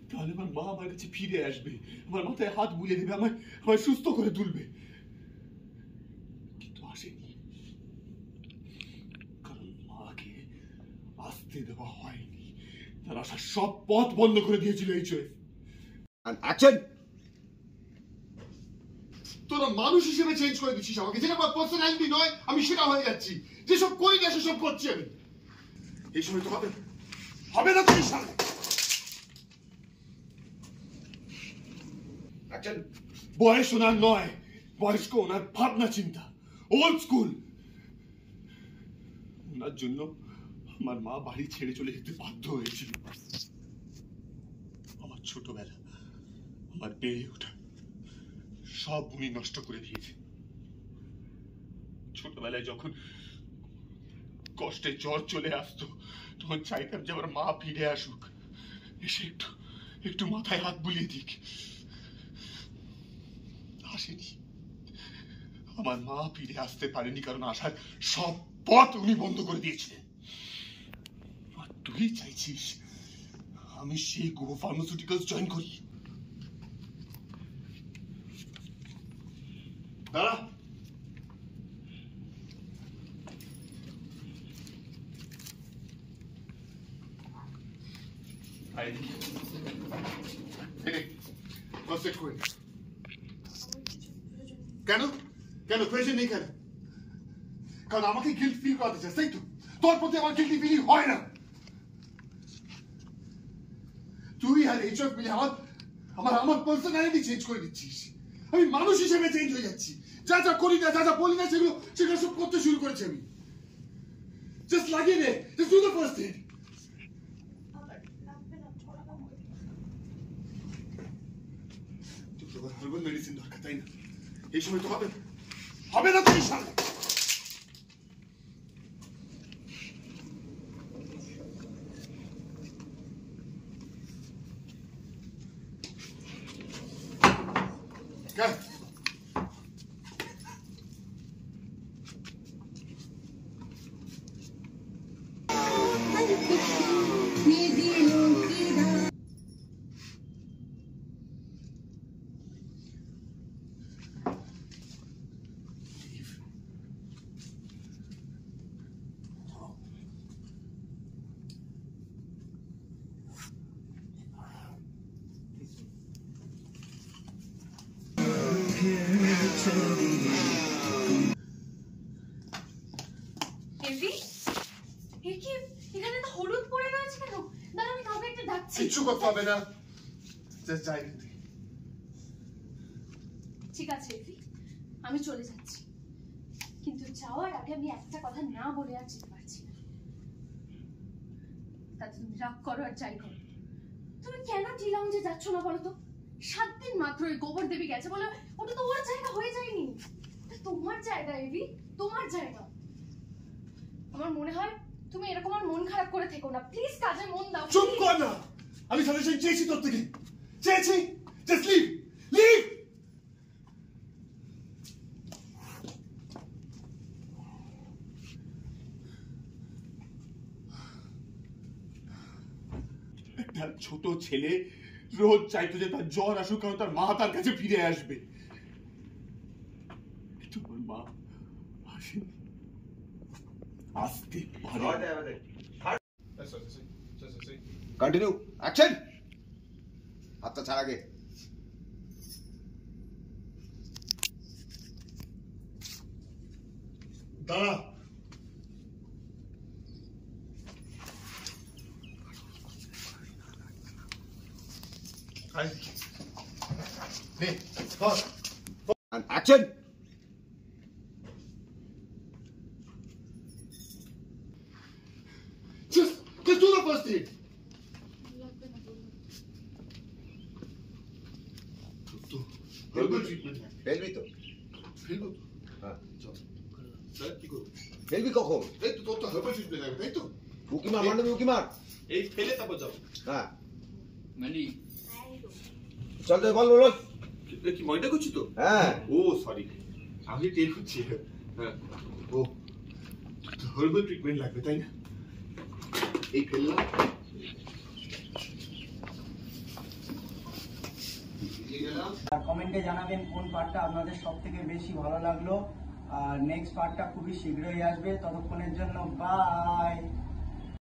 তাহলে আমার মা আমার কাছে ফিরে আসবে, আমার মাথায় হাত বুলিয়ে দেবে, আমায় সুস্থ করে তুলবে। কিন্তু আসেনি, কারণ মাকে আসতে দেওয়া হয়নি। তার আসার সব পথ বন্ধ করে দিয়েছিল এইচওএফ। অ্যাকশন! তোরা মানুষ হিসেবে চেঞ্জ করে দিচ্ছিস আমাকে, যেটা আমার পার্সোনালিটি নয় আমি সেটা হয়ে যাচ্ছি। যেসব করি না সেসব করছি আমি। এই সময় তো হবে না তোর সামনে। অ্যাকশন! বয়স ওনার নয়, বয়স্ক ওনার ভাবনা চিন্তা, ওল্ড স্কুল। ওনার জন্য আমার মা বাড়ি ছেড়ে চলে যেতে বাধ্য হয়েছিল। আমার ছোটবেলা, আমার বেড়ে ওঠা সব উনি নষ্ট করে দিয়েছে। ছোটবেলায় যখন কষ্টে জ্বর চলে আসতো তখন চাইতাম যে আমার মা ফিরে আসুক, এসে একটু মাথায় হাত বুলিয়ে দিক। আসেনি, আমার মা ফিরে আসতে পারেনি কারণ আসার সব পথ উনি বন্ধ করে দিয়েছিলেন। আর তুই চাইছিস আমি সেই গো ফার্মাসিউটিক্যালস জয়েন করি? দাঁড়া। কেন কেন প্রয়োজন নেই? কেন? কারণ আমাকে গিল্ট ফিল করাতে চাস, তাই তো? তোর প্রতি আমার গিল্টি ফিলিং হয় না। তুই আর এইসব মিলে আমার পার্সোনালিটি চেঞ্জ করে দিচ্ছিস। আমি মানুষ হিসেবে চেঞ্জ হয়ে যাচ্ছি। যা যা করি না, যা যা বলি না, সেগুলো সব করতে শুরু করেছি আমি। জাস্ট লাগিয়ে নে, just do the first thing. তোর হার্বাল মেডিসিন দরকার, তাই না? এই সময় তো হবে না তোর সামনে। কিচ্ছু করতে হবে না, ঠিক আছে আমি চলে যাচ্ছি, কিন্তু যাওয়ার আগে আমি একটা কথা না বলে আর যেতে পারছি না। তাতে তুমি রাগ করো আর যাই করো, তুমি কেন টি লাউঞ্জে যাচ্ছ না বলো তো? 7 দিন মাত্র ওই গোবর দেবী গেছে বলে ওটা তো ওর জায়গা হয়ে যায়নি। তোমার জায়গা এভি, তোমার জায়গা। আমার মনে হয় তুমি এরকম আর মন খারাপ করে থেকো না, প্লিজ কাজে মন দাও। চুপ কর না, আমি সাজেশন চেয়েছি তোর থেকে, চেয়েছি। Just leave, leave. একটা ছোট ছেলে রোজ চাইতো যে তার জ্বর আসুক কারণ তার মা তার কাছে ফিরে আসবে। তোমার মা আসেনি, আসতে পারে। কন্টিনিউ। অ্যাকশন! হাতটা ছাড় আগে। দাঁড়া। Action! Just do the first thing. Herbal treatment. ফেলবি তো? ফেলবো তো? হ্যাঁ। চল। স্যার কি করবো? ফেলবি কখন? এই তো তোর তো herbal treatment লাগবে, তাই তো? উকি মার, মারবি উকি মার। এই ফেলে তারপর যাও। হ্যাঁ। মানে চল বল বল। কি ময়দা করছি তো? হ্যাঁ। ও সরি, আমি টের করছি। হ্যাঁ। ও herbal treatment লাগবে, তাই না? এই ফেললাম। আর কমেন্টে জানাবেন কোন পার্টটা আপনাদের সব থেকে বেশি ভালো লাগলো। আর নেক্সট পার্টটা খুবই শীঘ্রই আসবে, ততক্ষণের জন্য বাই।